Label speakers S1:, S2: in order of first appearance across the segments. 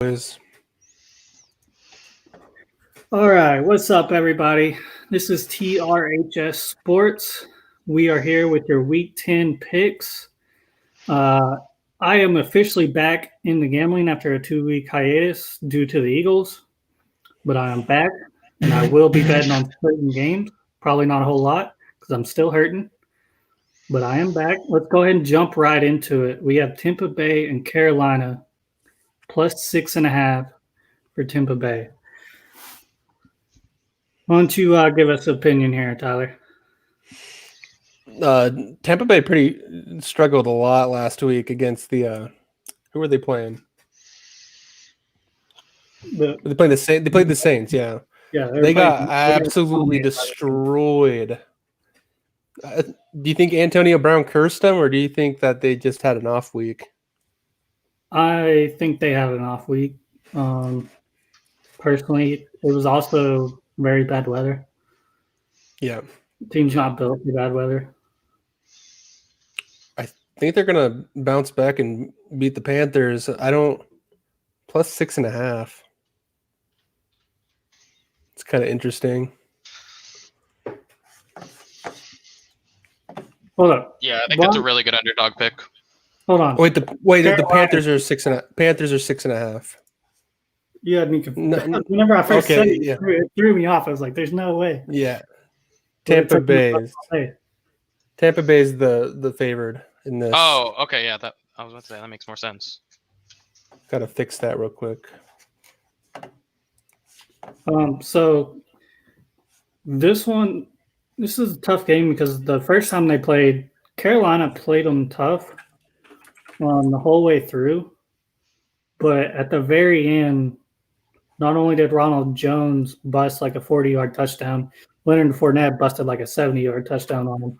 S1: Is
S2: All right, what's up, everybody? This is TRHS Sports. We are here with your Week 10 picks. I am officially back in the gambling after a 2-week hiatus due to the Eagles, but I am back, and I will be betting on certain games. Probably not a whole lot because I'm still hurting, but I am back. Let's go ahead and jump right into it. We have Tampa Bay and Carolina plus 6.5 for Tampa Bay. Why don't you give us an opinion here, Tyler?
S1: Tampa Bay pretty struggled a lot last week against the who were they playing? They played the Saints. They played the Saints. Yeah, they got absolutely destroyed. Do you think Antonio Brown cursed them, or do you think that they just had an off week?
S2: I think they had an off week. Personally, it was also very bad weather.
S1: Yeah,
S2: the team's not built for bad weather.
S1: I think they're gonna bounce back and beat the Panthers. I don't plus 6.5. It's kind of interesting.
S2: Hold up.
S3: Yeah, I think that's a really good underdog pick.
S2: Hold on.
S1: Wait, the Panthers are 6.5. Panthers are 6.5.
S2: You had me confused. Whenever I first said it, it threw me off. I was like, "There's no way."
S1: Yeah, Tampa Bay is the favored in this.
S3: Oh, okay, yeah. That I was about to say that makes more sense.
S1: Got to fix that real quick.
S2: So this is a tough game because the first time they played, Carolina played them tough the whole way through. But at the very end, not only did Ronald Jones bust like a 40-yard touchdown, Leonard Fournette busted like a 70-yard touchdown on him.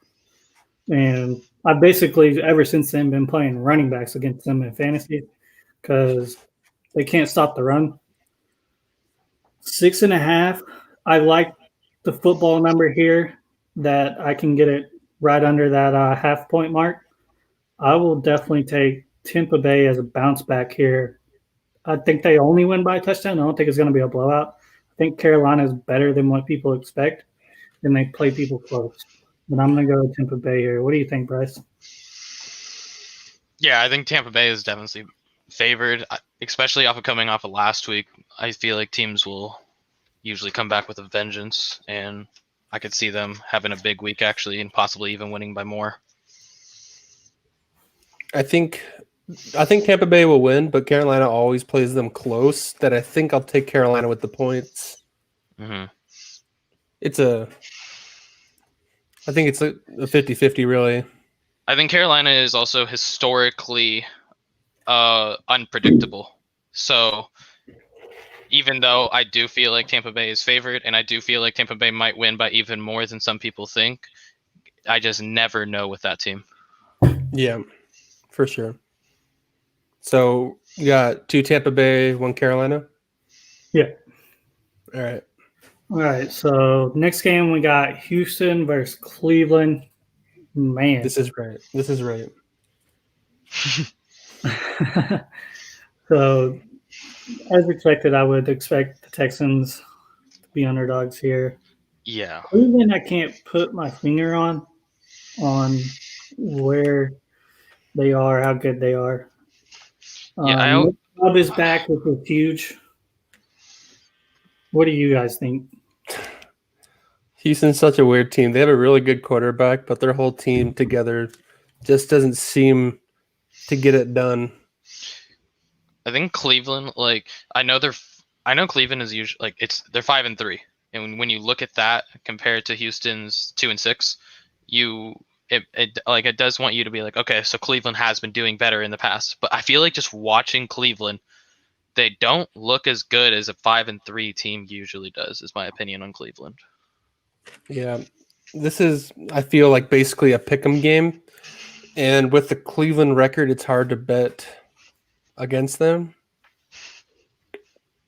S2: And I've basically, ever since then, been playing running backs against them in fantasy because they can't stop the run. 6.5. I like the football number here that I can get it right under that half-point mark. I will definitely take Tampa Bay as a bounce back here. I think they only win by a touchdown. I don't think it's going to be a blowout. I think Carolina is better than what people expect, and they play people close. But I'm going to go with Tampa Bay here. What do you think, Bryce?
S3: Yeah, I think Tampa Bay is definitely favored, especially coming off of last week. I feel like teams will usually come back with a vengeance, and I could see them having a big week actually, and possibly even winning by more.
S1: I think Tampa Bay will win, but Carolina always plays them close. That I think I'll take Carolina with the points.
S3: Mm-hmm.
S1: I think it's a 50-50, really.
S3: I think Carolina is also historically unpredictable. So even though I do feel like Tampa Bay is favored, and I do feel like Tampa Bay might win by even more than some people think, I just never know with that team.
S1: Yeah, for sure. So you got 2 Tampa Bay, 1 Carolina?
S2: Yeah.
S1: All
S2: right. So next game we got Houston versus Cleveland. Man.
S1: This is right.
S2: So as expected, I would expect the Texans to be underdogs here.
S3: Yeah.
S2: Cleveland, I can't put my finger on where they are, how good they are. Nick Chubb is back, which is huge. What do you guys think?
S1: Houston's such a weird team. They have a really good quarterback, but their whole team together just doesn't seem to get it done.
S3: I think Cleveland, I know Cleveland is usually they're 5-3, and when you look at that compared to Houston's 2-6, it does want you to be like, okay, so Cleveland has been doing better in the past. But I feel like just watching Cleveland, they don't look as good as a 5-3 team usually does, is my opinion on Cleveland.
S1: Yeah, this is, I feel like, basically a pick'em game. And with the Cleveland record, it's hard to bet against them.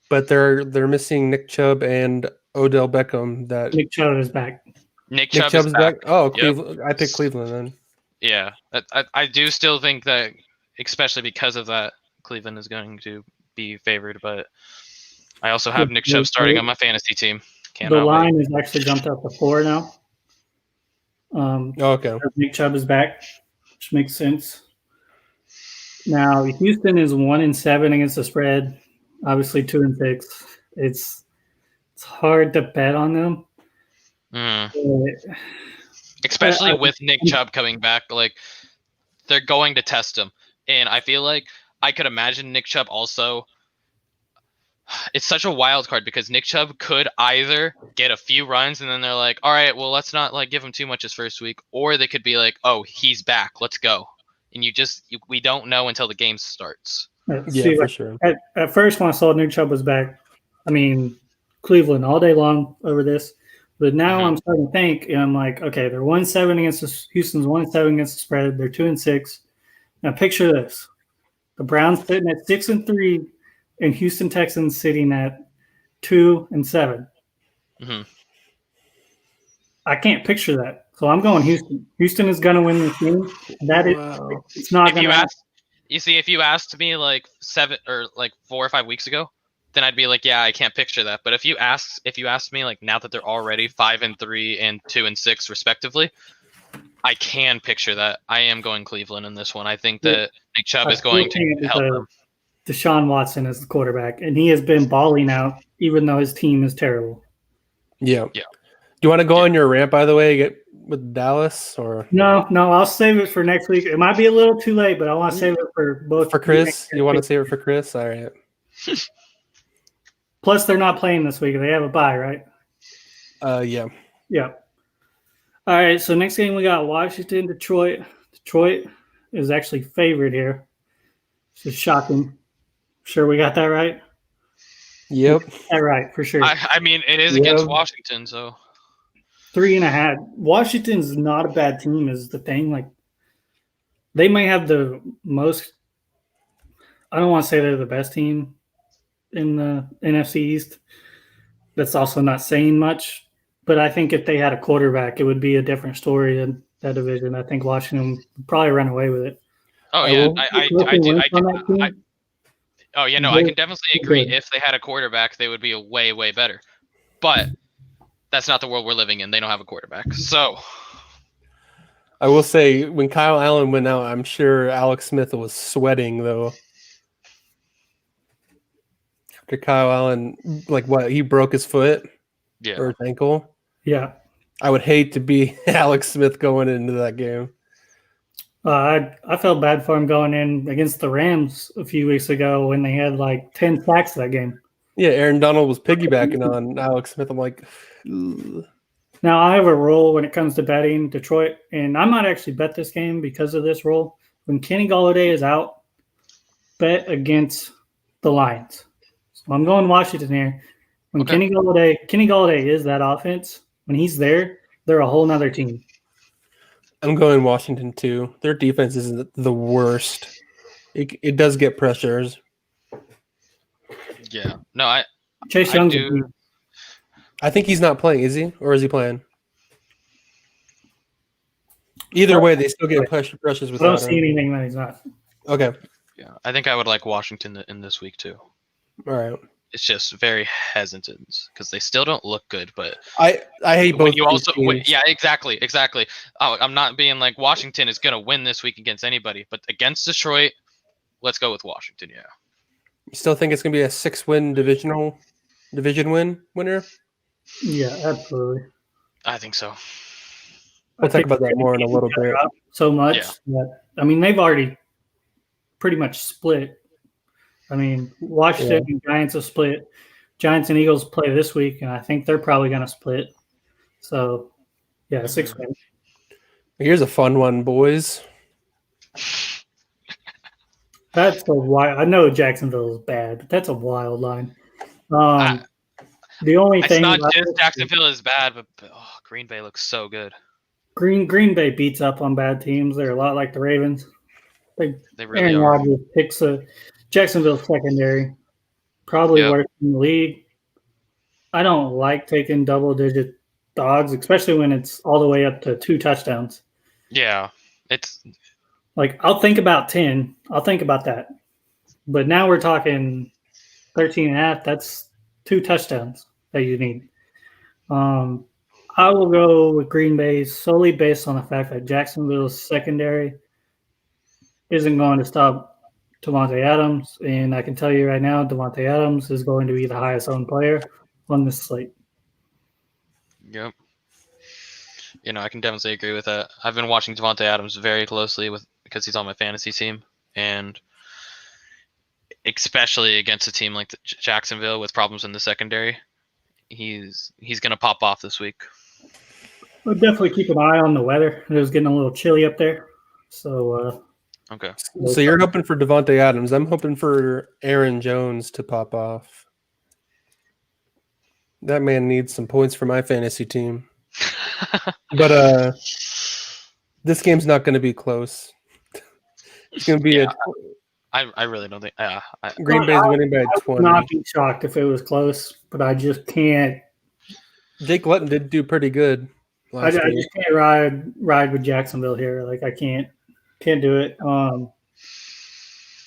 S1: But they're missing Nick Chubb and Odell Beckham.
S2: Nick Chubb is back.
S3: Nick Chubb's back.
S1: Oh, Cleveland. I picked Cleveland then.
S3: Yeah, I do still think that, especially because of that, Cleveland is going to be favored, but I also have Nick Chubb starting on my fantasy team.
S2: The line is actually jumped up to 4 now.
S1: Okay.
S2: Nick Chubb is back, which makes sense. Now Houston is 1-7 against the spread. Obviously 2-6. It's hard to bet on them.
S3: Especially with Nick Chubb coming back, like they're going to test him, and I feel like I could imagine Nick Chubb also. It's such a wild card because Nick Chubb could either get a few runs and then they're like, all right, well, let's not like give him too much his first week, or they could be like, oh, he's back, let's go, and we don't know until the game starts.
S1: For sure.
S2: At first, when I saw Nick Chubb was back, I mean, Cleveland all day long over this. But now I'm starting to think, and I'm like, okay, they're 1-7 against Houston's 1-7 against the spread. They're 2-6. Now picture this: the Browns sitting at 6-3, and Houston Texans sitting at 2-7. I can't picture that, so I'm going Houston. Houston is going to win this game. It's not going to happen.
S3: You see, if you asked me like 4 or 5 weeks ago, then I'd be like, yeah, I can't picture that. But if you asked me like now that they're already 5-3 and 2-6 respectively, I can picture that. I am going Cleveland in this one. I think that Nick Chubb is going to help them.
S2: Deshaun Watson is the quarterback, and he has been balling out even though his team is terrible.
S1: Yeah. Do you want to go on your rant, by the way, with Dallas? Or
S2: No, I'll save it for next week. It might be a little too late, but I want to save it for both.
S1: For Chris? You want to save it for Chris? All right.
S2: Plus, they're not playing this week. They have a bye, right?
S1: Yeah.
S2: Yeah. All right, so next game we got Washington, Detroit. Detroit is actually favored here. It's shocking. Sure we got that right?
S1: Yep.
S2: That right, for sure.
S3: I mean, it is against Washington, so
S2: 3.5. Washington's not a bad team is the thing. Like, they may have the most – I don't want to say they're the best team in the NFC East. That's also not saying much. But I think if they had a quarterback, it would be a different story in that division. I think Washington would probably run away with it.
S3: Oh, yeah. I can definitely agree. If they had a quarterback, they would be a way, way better. But that's not the world we're living in. They don't have a quarterback. So
S1: I will say, when Kyle Allen went out, I'm sure Alex Smith was sweating, though. After Kyle Allen, he broke his foot or his ankle?
S2: Yeah.
S1: I would hate to be Alex Smith going into that game.
S2: I felt bad for him going in against the Rams a few weeks ago when they had like 10 sacks that game.
S1: Yeah, Aaron Donald was piggybacking on Alex Smith. I'm like, ugh.
S2: Now, I have a rule when it comes to betting Detroit, and I might actually bet this game because of this rule. When Kenny Golladay is out, bet against the Lions. So I'm going Washington here. When Kenny Golladay is that offense, when he's there, they're a whole nother team.
S1: I'm going Washington too. Their defense isn't the worst. It does get pressures.
S3: Yeah. No,
S2: Chase Young's
S1: I think he's not playing, is he? Or is he playing? Either way, they still get pressures without him.
S2: I don't see anything that he's not.
S1: Okay.
S3: Yeah, I think I would like Washington in this week too.
S1: All right.
S3: It's just very hesitant because they still don't look good. But
S1: I hate both.
S3: Yeah, exactly. I'm not being like Washington is going to win this week against anybody, but against Detroit, let's go with Washington. Yeah.
S1: You still think it's going to be a 6-win division winner?
S2: Yeah, absolutely.
S3: I think so.
S1: We'll talk about that more in a little bit.
S2: So much that, I mean, they've already pretty much split. I mean, Washington and Giants have split. Giants and Eagles play this week, and I think they're probably going to split. So, yeah, 6-win.
S1: Here's a fun one, boys.
S2: That's a wild. I know Jacksonville is bad, but that's a wild line. The only thing,
S3: it's not just Jacksonville is bad, but Green Bay looks so good.
S2: Green Bay beats up on bad teams. They're a lot like the Ravens.
S3: They really
S2: Aaron
S3: are.
S2: Rodgers picks a Jacksonville secondary, probably worse in the league. I don't like taking double-digit dogs, especially when it's all the way up to 2 touchdowns.
S3: Yeah, it's
S2: like I'll think about 10. I'll think about that. But now we're talking 13.5. That's 2 touchdowns that you need. I will go with Green Bay solely based on the fact that Jacksonville's secondary isn't going to stop Davante Adams, and I can tell you right now, Davante Adams is going to be the highest owned player on this slate.
S3: Yep. I can definitely agree with that. I've been watching Davante Adams very closely because he's on my fantasy team, and especially against a team like Jacksonville with problems in the secondary, he's going to pop off this week.
S2: We'll definitely keep an eye on the weather. It was getting a little chilly up there, so
S3: okay.
S1: So you're hoping for Davante Adams. I'm hoping for Aaron Jones to pop off. That man needs some points for my fantasy team. But this game's not going to be close. It's going to be
S3: I really don't think.
S1: Green Bay's winning by 20.
S2: I would not be shocked if it was close, but I just can't. Jake
S1: Luton did do pretty good.
S2: I just can't ride with Jacksonville here. Like I can't do it.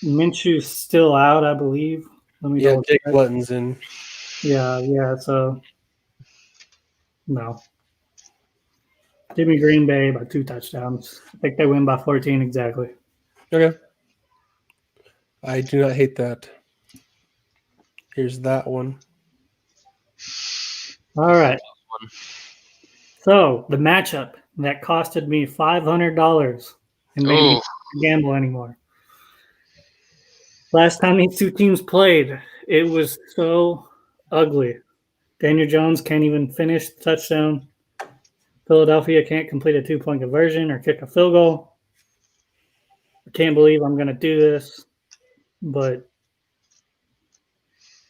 S2: Minshew's still out, I believe.
S1: Jake Luton's in.
S2: Yeah. So no. Give me Green Bay by 2 touchdowns. I think they win by 14 exactly.
S1: Okay. I do not hate that. Here's that one.
S2: All right. So the matchup that costed me $500 and made me not gamble anymore. Last time these two teams played, it was so ugly. Daniel Jones can't even finish the touchdown. Philadelphia can't complete a 2-point conversion or kick a field goal. I can't believe I'm going to do this, but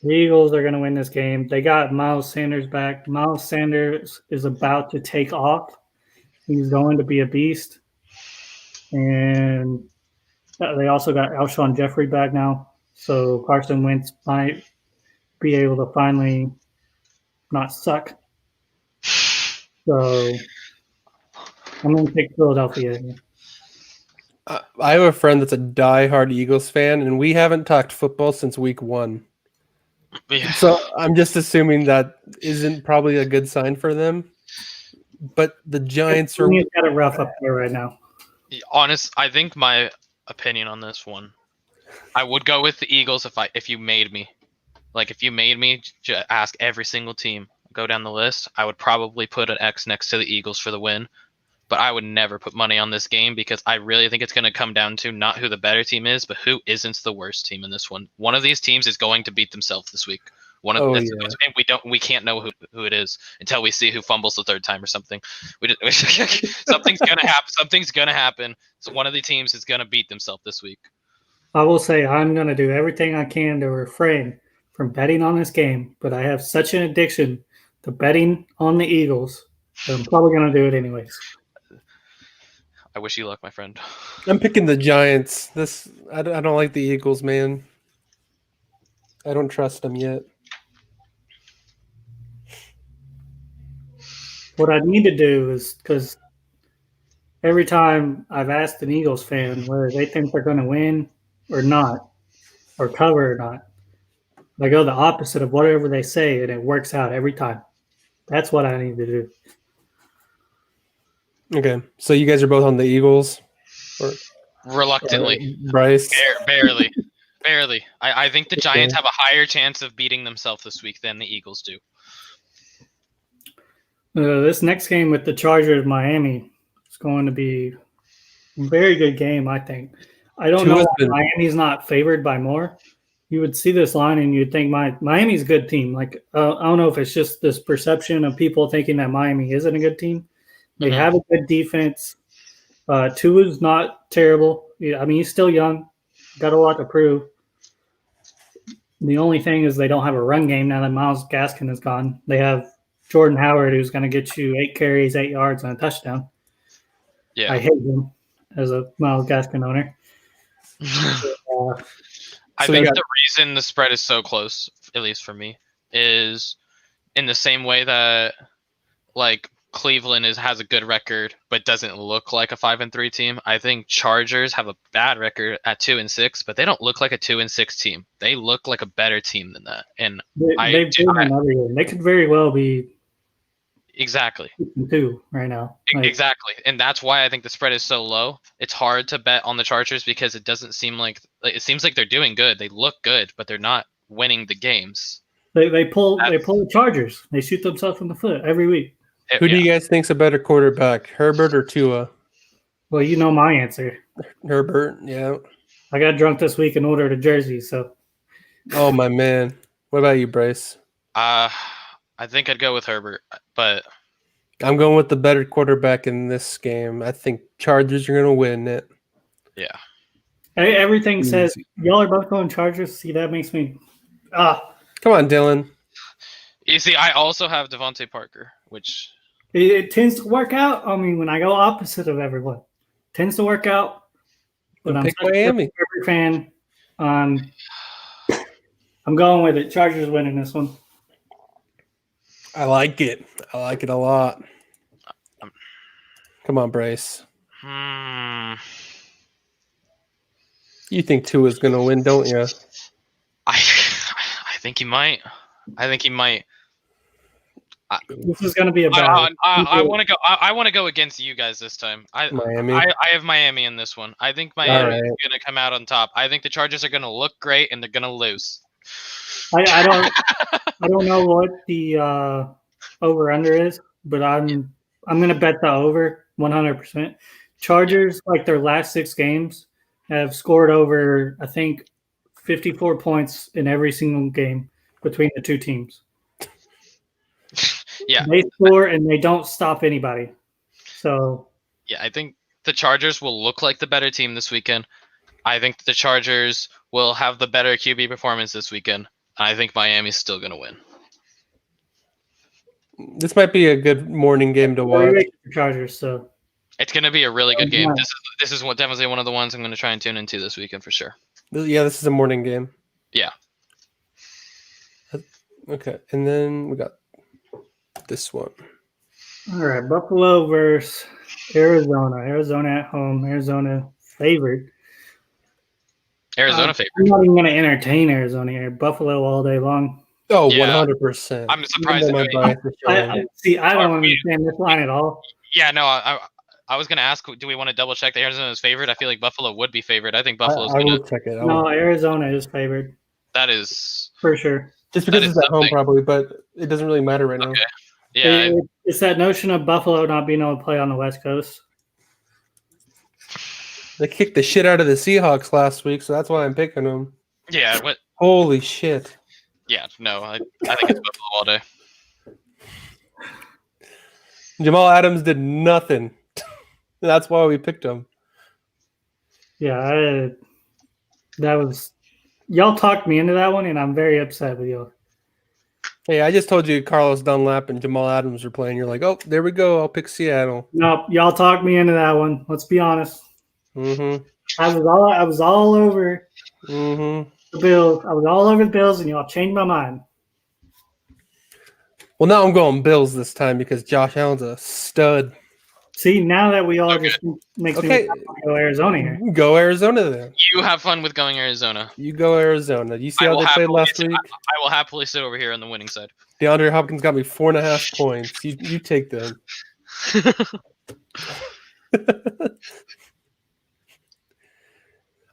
S2: the Eagles are going to win this game. They got Miles Sanders back. Miles Sanders is about to take off. He's going to be a beast. And they also got Alshon Jeffrey back now. So Carson Wentz might be able to finally not suck. So I'm going to pick Philadelphia.
S1: I have a friend that's a diehard Eagles fan, and we haven't talked football since week 1.
S3: Yeah.
S1: So I'm just assuming that isn't probably a good sign for them. But the Giants are
S2: got it rough up there right now.
S3: I think my opinion on this one, I would go with the Eagles if you made me. Like if you made me ask every single team, go down the list, I would probably put an X next to the Eagles for the win. But I would never put money on this game because I really think it's going to come down to not who the better team is, but who isn't the worst team in this one. One of these teams is going to beat themselves this week. And we can't know who it is until we see who fumbles the 3rd time or something. Something's gonna happen. Something's gonna happen. So one of the teams is gonna beat themselves this week.
S2: I will say I'm gonna do everything I can to refrain from betting on this game, but I have such an addiction to betting on the Eagles that I'm probably gonna do it anyways.
S3: I wish you luck, my friend.
S1: I'm picking the Giants. I don't like the Eagles, man. I don't trust them yet.
S2: What I need to do is, because every time I've asked an Eagles fan whether they think they're going to win or not, or cover or not, I go the opposite of whatever they say, and it works out every time. That's what I need to do.
S1: Okay, so you guys are both on the Eagles?
S3: Reluctantly.
S1: Bryce?
S3: Barely. I think the Giants have a higher chance of beating themselves this week than the Eagles do.
S2: This next game with the Chargers Miami is going to be a very good game, I think. I don't know why Miami's not favored by more. You would see this line and you'd think Miami's a good team. Like I don't know if it's just this perception of people thinking that Miami isn't a good team. They have a good defense. Tua's not terrible. I mean, he's still young. Got a lot to prove. The only thing is they don't have a run game now that Myles Gaskin is gone. They have Jordan Howard, who's going to get you 8 carries, 8 yards, and a touchdown.
S3: Yeah,
S2: I hate him as a Myles Gaskin owner.
S3: I think the reason the spread is so close, at least for me, is in the same way that like Cleveland has a good record, but doesn't look like a 5-3 team. I think Chargers have a bad record at 2-6, but they don't look like a 2-6 team. They look like a better team than that. And
S2: they could very well be
S3: exactly
S2: 2 right now.
S3: Exactly, and that's why I think the spread is so low. It's hard to bet on the Chargers because it doesn't seem like it seems like they're doing good. They look good, but they're not winning the games.
S2: They pull the Chargers. They shoot themselves in the foot every week.
S1: Who do you guys think's a better quarterback, Herbert or Tua?
S2: Well, you know my answer.
S1: Herbert, yeah.
S2: I got drunk this week and ordered a jersey, so.
S1: Oh my man. What about you, Bryce?
S3: I think I'd go with Herbert, but
S1: I'm going with the better quarterback in this game. I think Chargers are going to win it.
S3: Yeah.
S2: Everything says y'all are both going Chargers. See, that makes me
S1: Come on, Dylan.
S3: You see, I also have Devontae Parker, which
S2: it tends to work out. I mean, when I go opposite of everyone, it tends to work out. But I'm
S1: Miami.
S2: Every fan. I'm going with it. Chargers winning this one.
S1: I like it. I like it a lot. Come on, Bryce. You think Tua's going to win, don't you?
S3: I think he might.
S2: This is going to be a battle.
S3: I want to go. I want to go against you guys this time.
S1: Miami.
S3: I have Miami in this one. I think Miami is going to come out on top. I think the Chargers are going to look great and they're going to lose.
S2: I don't know what the over under is, but I'm going to bet the over 100%. Chargers, like their last 6 games, have scored over, I think, 54 points in every single game between the two teams.
S3: Yeah,
S2: they score and they don't stop anybody. So
S3: yeah, I think the Chargers will look like the better team this weekend. I think the Chargers will have the better QB performance this weekend. I think Miami's still going to win.
S1: This might be a good morning game to watch.
S2: Chargers, so
S3: it's going to be a really good game. This is definitely one of the ones I'm going to try and tune into this weekend for sure.
S1: Yeah, this is a morning game.
S3: Yeah.
S1: Okay, and then we got this one.
S2: All right, Buffalo versus Arizona. Arizona at home. Arizona favored.
S3: Arizona favored.
S2: I'm not even going to entertain Arizona here. Buffalo all day long.
S1: Oh, yeah. 100%.
S3: I'm surprised.
S2: I don't understand this line at all.
S3: Yeah, no, I was going to ask, do we want to double check that Arizona's favored? I feel like Buffalo would be favored. I think Buffalo's going to.
S1: I will check it.
S2: No, Arizona is favored.
S3: That is.
S2: For sure.
S1: Just because it's at home, probably, but it doesn't really matter right now.
S3: Yeah.
S2: It's that notion of Buffalo not being able to play on the West Coast.
S1: They kicked the shit out of the Seahawks last week, so that's why I'm picking them.
S3: Yeah. What?
S1: Holy shit.
S3: Yeah, no, I think it's Buffalo all day.
S1: Jamal Adams did nothing. That's why we picked him.
S2: Yeah, that was – y'all talked me into that one, and I'm very upset with you.
S1: Hey, I just told you Carlos Dunlap and Jamal Adams were playing. You're like, oh, there we go. I'll pick Seattle.
S2: Nope, y'all talked me into that one. Let's be honest.
S1: Mm-hmm.
S2: I was all over
S1: the
S2: Bills. I was all over the Bills, and y'all changed my mind.
S1: Well, now I'm going Bills this time because Josh Allen's a stud.
S2: See, now that we all just makes me go Arizona here.
S1: Go Arizona then.
S3: You have fun with going Arizona.
S1: You go Arizona. You see how they played last week?
S3: I will happily sit over here on the winning side.
S1: DeAndre Hopkins got me 4.5 points. You take them.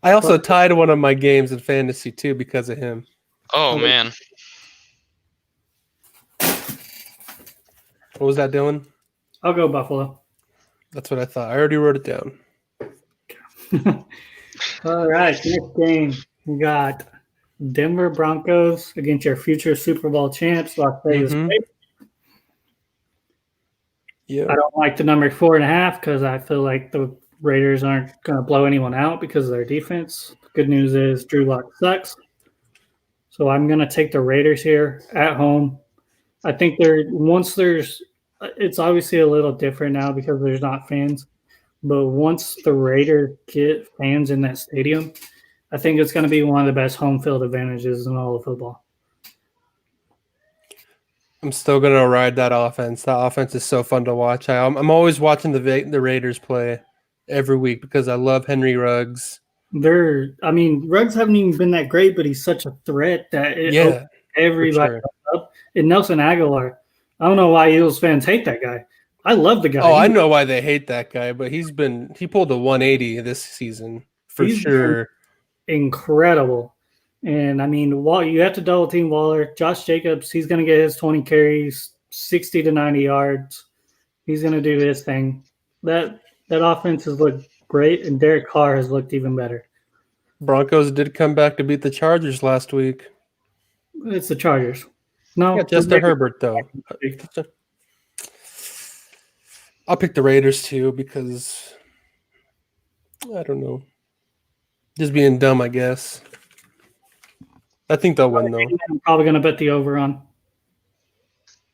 S1: I also tied one of my games in fantasy too because of him.
S3: Oh man.
S1: What was that, Dylan?
S2: I'll go Buffalo.
S1: That's what I thought. I already wrote it down.
S2: All right, next game. We got Denver Broncos against your future Super Bowl champs, Las Vegas Raiders.
S1: Yeah.
S2: I don't like the number 4.5 because I feel like the Raiders aren't going to blow anyone out because of their defense. Good news is Drew Lock sucks. So I'm going to take the Raiders here at home. I think it's obviously a little different now because there's not fans. But once the Raiders get fans in that stadium, I think it's going to be one of the best home field advantages in all of football.
S1: I'm still gonna ride that offense. That offense is so fun to watch. I'm always watching the Raiders play every week because I love Henry Ruggs.
S2: Ruggs haven't even been that great, but he's such a threat that it opens everybody up. And Nelson Aguilar, I don't know why Eagles fans hate that guy. I love the guy.
S1: Oh, I know why they hate that guy, but he pulled a 180 this season for sure.
S2: Incredible. And you have to double team Waller. Josh Jacobs, he's going to get his 20 carries, 60 to 90 yards. He's going to do his thing. That offense has looked great, and Derek Carr has looked even better.
S1: Broncos did come back to beat the Chargers last week.
S2: It's the Chargers. No,
S1: Justin Herbert though. I'll pick the Raiders too because I don't know. Just being dumb, I guess. I think they'll win, though.
S2: I'm probably going to bet the over on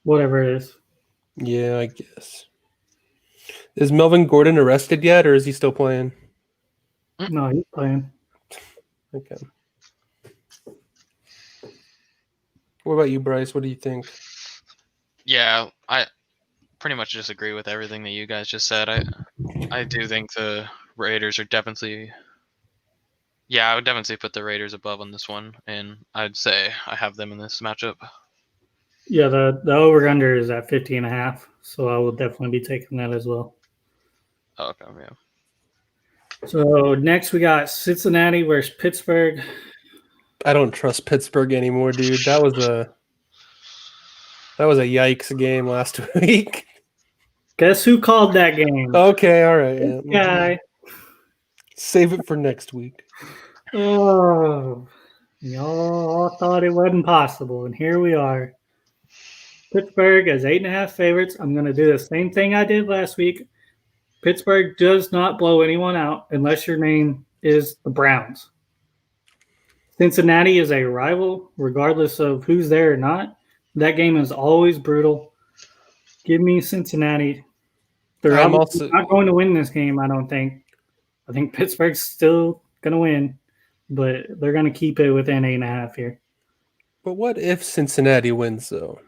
S2: whatever it is.
S1: Yeah, I guess. Is Melvin Gordon arrested yet, or is he still playing?
S2: No, he's playing.
S1: Okay. What about you, Bryce? What do you think?
S3: Yeah, I pretty much just agree with everything that you guys just said. I do think the Raiders are definitely... Yeah, I would definitely put the Raiders above on this one, and I'd say I have them in this matchup.
S2: Yeah, the over-under is at 50.5, so I will definitely be taking that as well.
S3: Okay, yeah.
S2: So next we got Cincinnati versus Pittsburgh.
S1: I don't trust Pittsburgh anymore, dude. That was a yikes game last week.
S2: Guess who called that game?
S1: Okay, all right.
S2: Yeah. Guy.
S1: Save it for next week.
S2: Oh, y'all thought it wasn't possible, and here we are. Pittsburgh as 8.5 favorites. I'm going to do the same thing I did last week. Pittsburgh does not blow anyone out unless your name is the Browns. Cincinnati is a rival, regardless of who's there or not. That game is always brutal. Give me Cincinnati. They're also not going to win this game, I don't think. I think Pittsburgh's still going to win, but they're going to keep it within 8.5 here.
S1: But what if Cincinnati wins, though?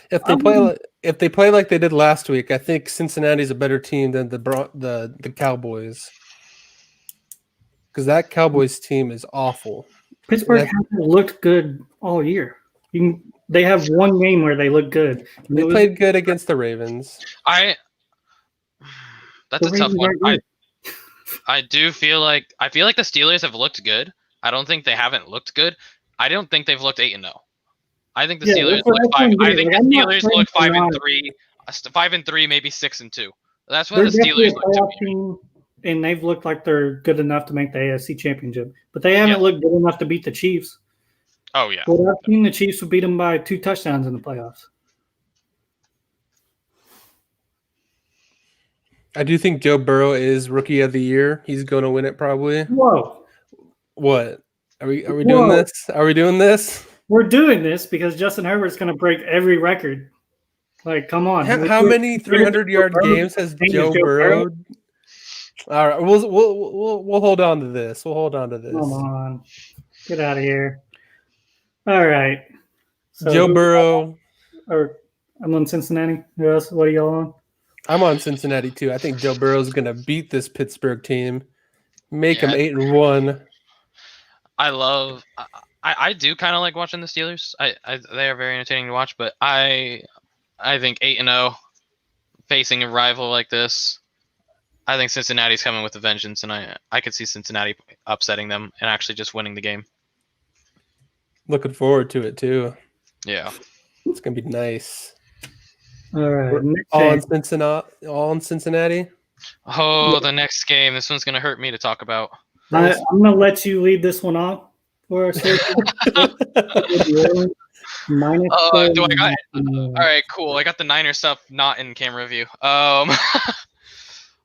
S1: If they play like they did last week, I think Cincinnati's a better team than the Cowboys. Because that Cowboys team is awful.
S2: Pittsburgh hasn't looked good all year. They have one game where they look good.
S1: They played good against the Ravens.
S3: That's a tough one. I feel like the Steelers have looked good. I don't think they haven't looked good. I don't think they've looked 8-0. I think the Steelers look 5. I think the Steelers look 5-3, 5-3, maybe 6-2. That's what the Steelers look to me.
S2: And they've looked like they're good enough to make the AFC Championship, but they haven't looked good enough to beat the Chiefs.
S3: Oh yeah.
S2: But I've seen the Chiefs would beat them by 2 touchdowns in the playoffs.
S1: I do think Joe Burrow is Rookie of the Year. He's going to win it probably.
S2: Whoa!
S1: What? Are we doing this? Are we doing this?
S2: We're doing this because Justin Herbert's going to break every record. Like, come on!
S1: How many 300-yard games has Joe Burrow? All right, we'll hold on to this. We'll hold on to this.
S2: Come on, get out of here! All right,
S1: so Joe Burrow.
S2: I'm on Cincinnati. Who else? What are y'all on?
S1: I'm on Cincinnati too. I think Joe Burrow's going to beat this Pittsburgh team, make them 8-1.
S3: I do kind of like watching the Steelers. They are very entertaining to watch, but I think 8-0 facing a rival like this. I think Cincinnati's coming with a vengeance, and I could see Cincinnati upsetting them and actually just winning the game.
S1: Looking forward to it too.
S3: Yeah,
S1: it's gonna be nice.
S2: All right,
S1: all in Cincinnati.
S3: Oh, the next game. This one's gonna hurt me to talk about.
S2: I'm gonna let you lead this one off for us.
S3: Do I got it? All right, cool. I got the Niner stuff not in camera view.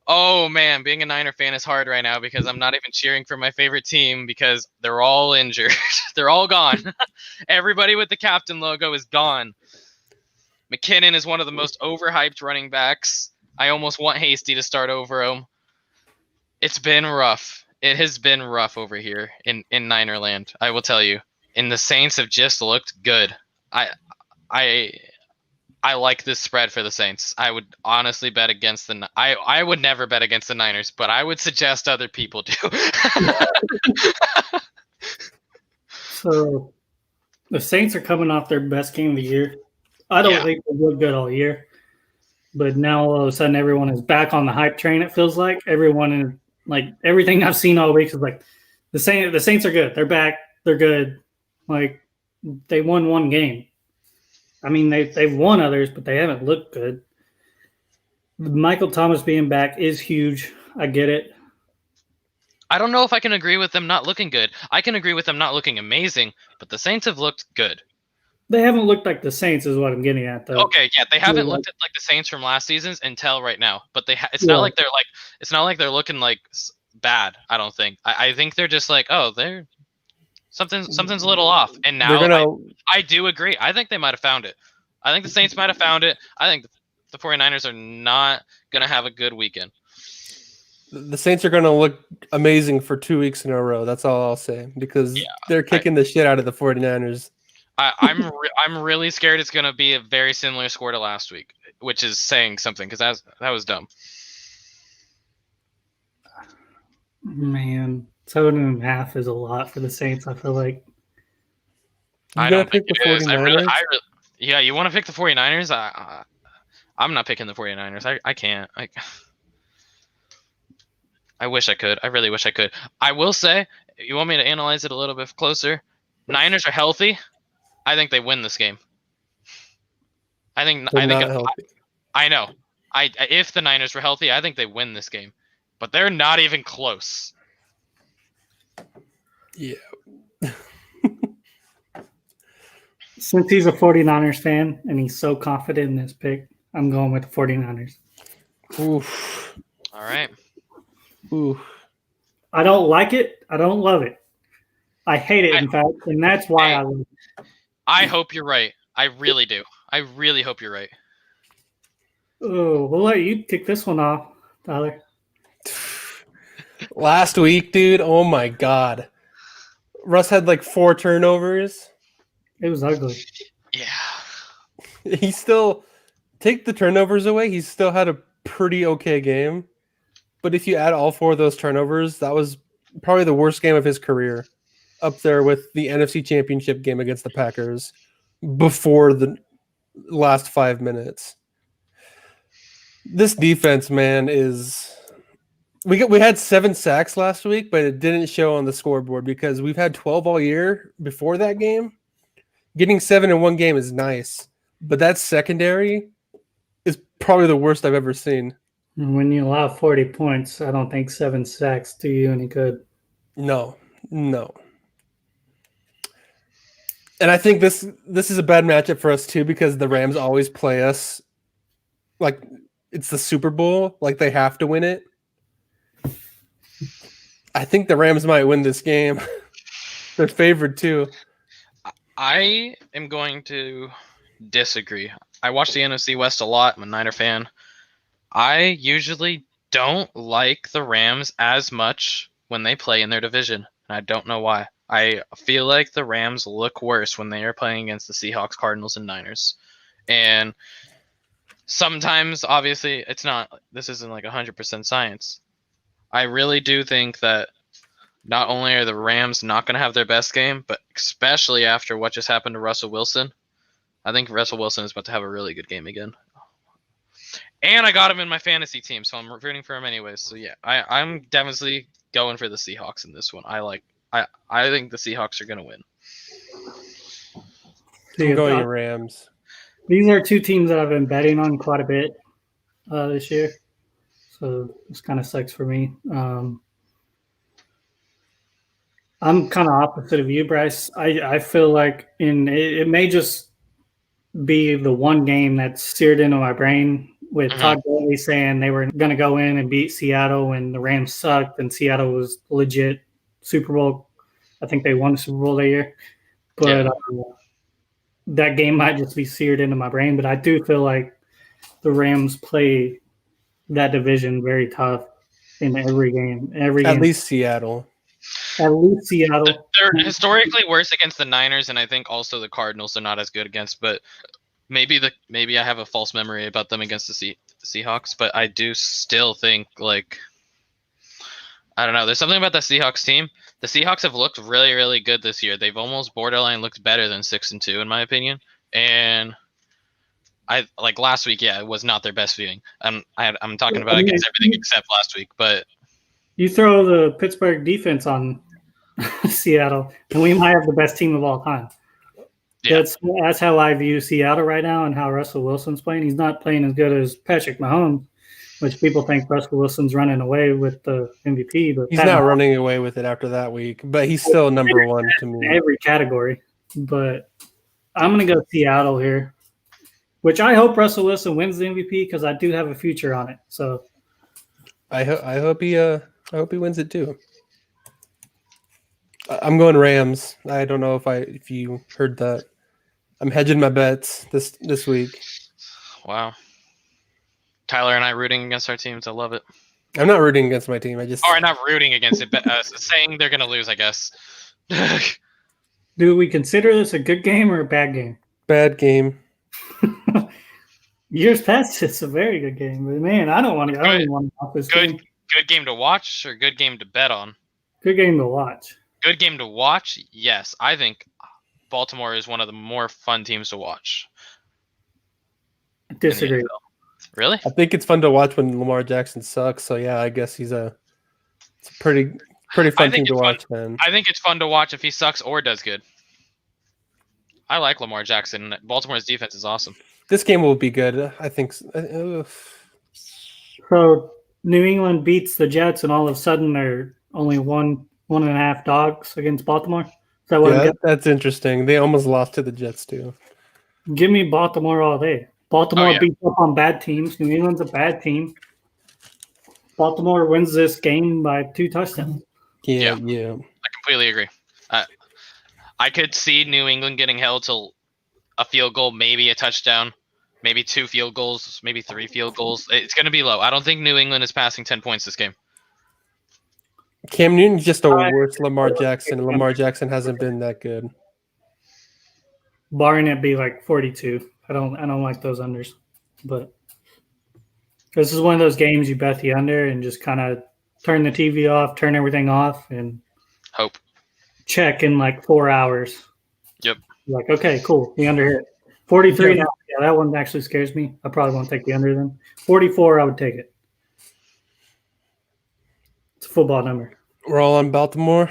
S3: Oh man, being a Niner fan is hard right now because I'm not even cheering for my favorite team because they're all injured. They're all gone. Everybody with the captain logo is gone. McKinnon is one of the most overhyped running backs. I almost want Hasty to start over him. It's been rough. It has been rough over here in Ninerland, I will tell you. And the Saints have just looked good. I I like this spread for the Saints. I would honestly bet against the. I would never bet against the Niners, but I would suggest other people do.
S2: So the Saints are coming off their best game of the year. I don't think they look good all year, but now all of a sudden everyone is back on the hype train. It feels like everyone, like everything I've seen all week is like the Saints are good. They're back. They're good. Like they won one game. I mean, they've won others, but they haven't looked good. Michael Thomas being back is huge. I get it.
S3: I don't know if I can agree with them not looking good. I can agree with them not looking amazing, but the Saints have looked good.
S2: They haven't looked like the Saints is what I'm getting at, though.
S3: Okay, yeah, they haven't looked like the Saints from last season's until right now. But it's not like they're looking like bad. I don't think. I think they're just like, oh, they're something's a little off. And now I do agree. I think they might have found it. I think the Saints might have found it. I think the 49ers are not gonna have a good weekend.
S1: The Saints are going to look amazing for 2 weeks in a row. That's all I'll say, because they're kicking the shit out of the 49ers.
S3: I'm really scared it's going to be a very similar score to last week, which is saying something, because that was dumb.
S2: Man, 7.5 is a lot for the Saints. I feel like.
S3: I don't pick the 49ers. You want to pick the 49ers? I'm not picking the 49ers. I can't. I wish I could. I really wish I could. I will say, you want me to analyze it a little bit closer? Niners are healthy. I think they win this game. I know. If the Niners were healthy, I think they win this game. But they're not even close.
S1: Yeah.
S2: Since he's a 49ers fan and he's so confident in this pick, I'm going with the 49ers.
S1: Oof.
S3: All right.
S1: Oof.
S2: I don't like it. I don't love it. I hate it, in fact, and that's why I love it.
S3: I hope you're right. I really do. I really hope you're right.
S2: Oh, we'll let you kick this one off, Tyler.
S1: Last week, dude, oh my God. Russ had like 4 turnovers.
S2: It was ugly.
S3: Yeah.
S1: He still, take the turnovers away, he still had a pretty okay game. But if you add all 4 of those turnovers, that was probably the worst game of his career. Up there with the NFC Championship game against the Packers before the last 5 minutes. This defense, man, is... We had 7 sacks last week, but it didn't show on the scoreboard because we've had 12 all year before that game. Getting 7 in one game is nice, but that secondary is probably the worst I've ever seen.
S2: When you allow 40 points, I don't think 7 sacks do you any good.
S1: No. And I think this is a bad matchup for us too, because the Rams always play us like it's the Super Bowl, like they have to win it. I think the Rams might win this game. They're favored too.
S3: I am going to disagree. I watch the NFC West a lot. I'm a Niner fan. I usually don't like the Rams as much when they play in their division, and I don't know why. I feel like the Rams look worse when they are playing against the Seahawks, Cardinals, and Niners. And sometimes, obviously, this isn't like 100% science. I really do think that not only are the Rams not going to have their best game, but especially after what just happened to Russell Wilson, I think Russell Wilson is about to have a really good game again. And I got him in my fantasy team, so I'm rooting for him anyways. So yeah, I'm definitely going for the Seahawks in this one. I think the Seahawks are going to win.
S1: I'm going Rams.
S2: These are 2 teams that I've been betting on quite a bit this year. So this kind of sucks for me. I'm kind of opposite of you, Bryce. I feel like it may just be the one game that's seared into my brain with Todd Gurley saying they were going to go in and beat Seattle when the Rams sucked and Seattle was legit Super Bowl. I think they won the Super Bowl that year. But that game might just be seared into my brain. But I do feel like the Rams play that division very tough in every game.
S1: At least Seattle.
S2: At least Seattle.
S3: They're historically worse against the Niners, and I think also the Cardinals are not as good against. But maybe I have a false memory about them against the Seahawks, but I do still think like I don't know. There's something about the Seahawks team. The Seahawks have looked really, really good this year. They've almost borderline looked better than 6-2 in my opinion. And I like last week, yeah, it was not their best viewing. I'm talking about against everything except last week, but
S2: you throw the Pittsburgh defense on Seattle, and we might have the best team of all time. Yeah. That's how I view Seattle right now and how Russell Wilson's playing. He's not playing as good as Patrick Mahomes, which people think Russell Wilson's running away with the MVP, but
S1: he's not running away with it after that week. But he's still number one to me.
S2: Every category. But I'm going to go Seattle here, which I hope Russell Wilson wins the MVP because I do have a future on it. So
S1: I hope he wins it too. I'm going Rams. I don't know if you heard that. I'm hedging my bets this week.
S3: Wow. Tyler and I rooting against our teams. I love it.
S1: I'm not rooting against my team.
S3: Or not rooting against it, but saying they're going to lose, I guess.
S2: Do we consider this a good game or a bad game?
S1: Bad game.
S2: Years past, it's a very good game. But man, I don't want to watch this game.
S3: Good game to watch or good game to bet on?
S2: Good game to watch.
S3: Good game to watch? Yes. I think Baltimore is one of the more fun teams to watch.
S2: I disagree.
S3: Really?
S1: I think it's fun to watch when Lamar Jackson sucks. So yeah, I guess it's a pretty fun team to watch, man.
S3: I think it's fun to watch if he sucks or does good. I like Lamar Jackson. Baltimore's defense is awesome.
S1: This game will be good. I think.
S2: So New England beats the Jets, and all of a sudden they're only 1.5 dogs against Baltimore. Is that what
S1: that's interesting. They almost lost to the Jets too.
S2: Give me Baltimore all day. Baltimore beats up on bad teams. New England's a bad team. Baltimore wins this game by 2 touchdowns.
S1: Yeah.
S3: I completely agree. I could see New England getting held to a field goal, maybe a touchdown, maybe 2 field goals, maybe 3 field goals. It's going to be low. I don't think New England is passing 10 points this game.
S1: Cam Newton's just a worse Lamar Jackson. Lamar Jackson hasn't been that good.
S2: Barring it be like 42. I don't like those unders. But this is one of those games you bet the under and just kind of turn the TV off, turn everything off, and
S3: hope.
S2: Check in like 4 hours.
S3: Yep.
S2: Like, okay, cool. The under hit. 43 now. Yeah, that one actually scares me. I probably won't take the under then. 44, I would take it. It's a football number.
S1: We're all on Baltimore.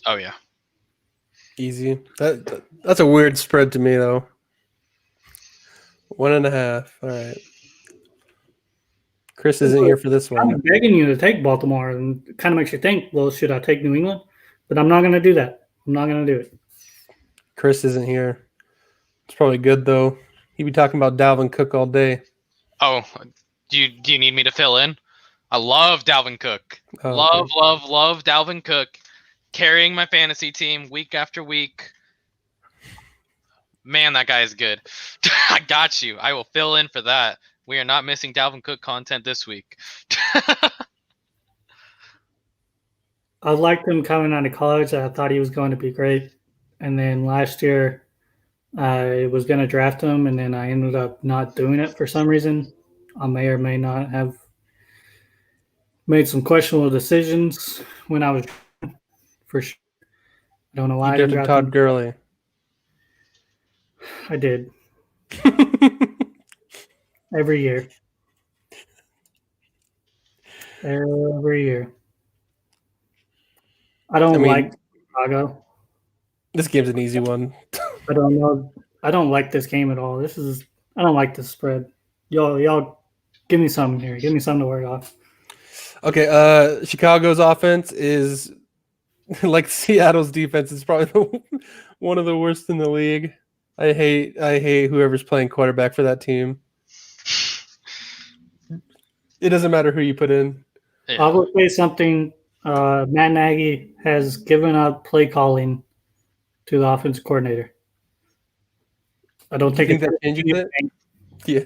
S3: Oh yeah.
S1: Easy. That's a weird spread to me though. 1.5. All right. Chris isn't here for this one.
S2: I'm begging you to take Baltimore, and it kind of makes you think, well, should I take New England? But I'm not going to do that. I'm not going to do it.
S1: Chris isn't here. It's probably good, though. He'd be talking about Dalvin Cook all day.
S3: Oh, do you need me to fill in? I love Dalvin Cook. Love Dalvin Cook. Carrying my fantasy team week after week. Man, that guy is good. I got you. I will fill in for that. We are not missing Dalvin Cook content this week.
S2: I liked him coming out of college. I thought he was going to be great. And then last year, I was going to draft him, and then I ended up not doing it for some reason. I may or may not have made some questionable decisions when I was for sure. I don't know why.
S1: You did Todd Gurley.
S2: I did. Every year. Every year. I don't like Chicago.
S1: This game's an easy one.
S2: I don't know. I don't like this game at all. I don't like this spread. Y'all give me something here. Give me something to work off.
S1: Okay, Chicago's offense is like Seattle's defense is probably one of the worst in the league. I hate whoever's playing quarterback for that team. It doesn't matter who you put in.
S2: Yeah. I will say something. Matt Nagy has given up play calling to the offensive coordinator. I don't think
S1: that changes it. Yeah.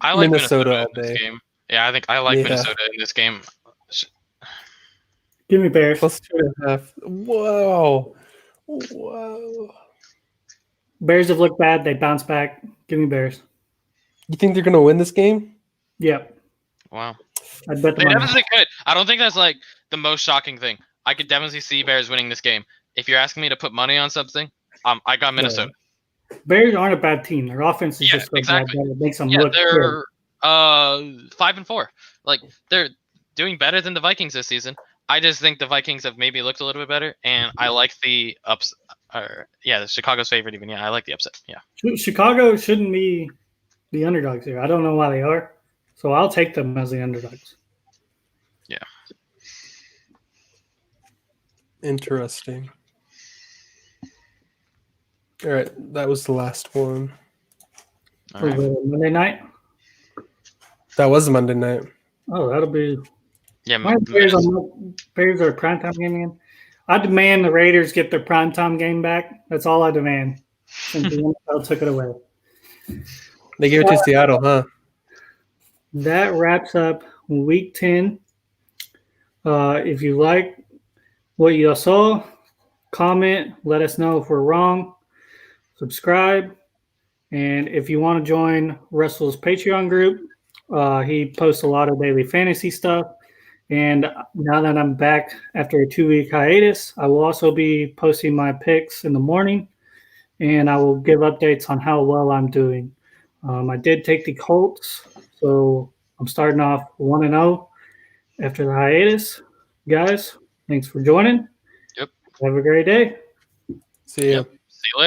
S3: I like Minnesota in this game. Yeah, I think I like Minnesota in this game.
S2: Give me Bears.
S1: +2.5. Whoa. Whoa.
S2: Bears have looked bad. They bounce back. Give me Bears.
S1: You think they're going to win this game?
S2: Yep.
S3: Wow.
S2: I'd bet
S3: They
S2: them on
S3: definitely could. I don't think that's like the most shocking thing. I could definitely see Bears winning this game. If you're asking me to put money on something, I got Minnesota.
S2: Yeah. Bears aren't a bad team. Their offense is just so
S3: exactly.
S2: bad that it makes them look
S3: they're
S2: good.
S3: 5-4. Like they're doing better than the Vikings this season. I just think the Vikings have maybe looked a little bit better, and I like the ups. The Chicago's favorite even. Yeah, I like the upset. Yeah.
S2: Chicago shouldn't be the underdogs here. I don't know why they are, so I'll take them as the underdogs.
S3: Yeah.
S1: Interesting. All right, that was the last one.
S3: All right.
S2: Monday night?
S1: That was Monday night.
S2: Oh, that'll be.
S3: Yeah,
S2: Bears are a primetime game again. I demand the Raiders get their primetime game back. That's all I demand. Since the NFL took it away.
S1: They gave it to Seattle, huh?
S2: That wraps up Week 10. If you like what you saw, comment. Let us know if we're wrong. Subscribe. And if you want to join Russell's Patreon group, he posts a lot of daily fantasy stuff. And now that I'm back after a 2-week hiatus, I will also be posting my picks in the morning, and I will give updates on how well I'm doing. I did take the Colts, so I'm starting off 1-0 after the hiatus. Guys, thanks for joining.
S3: Yep.
S2: Have a great day.
S1: See ya.
S3: See you later.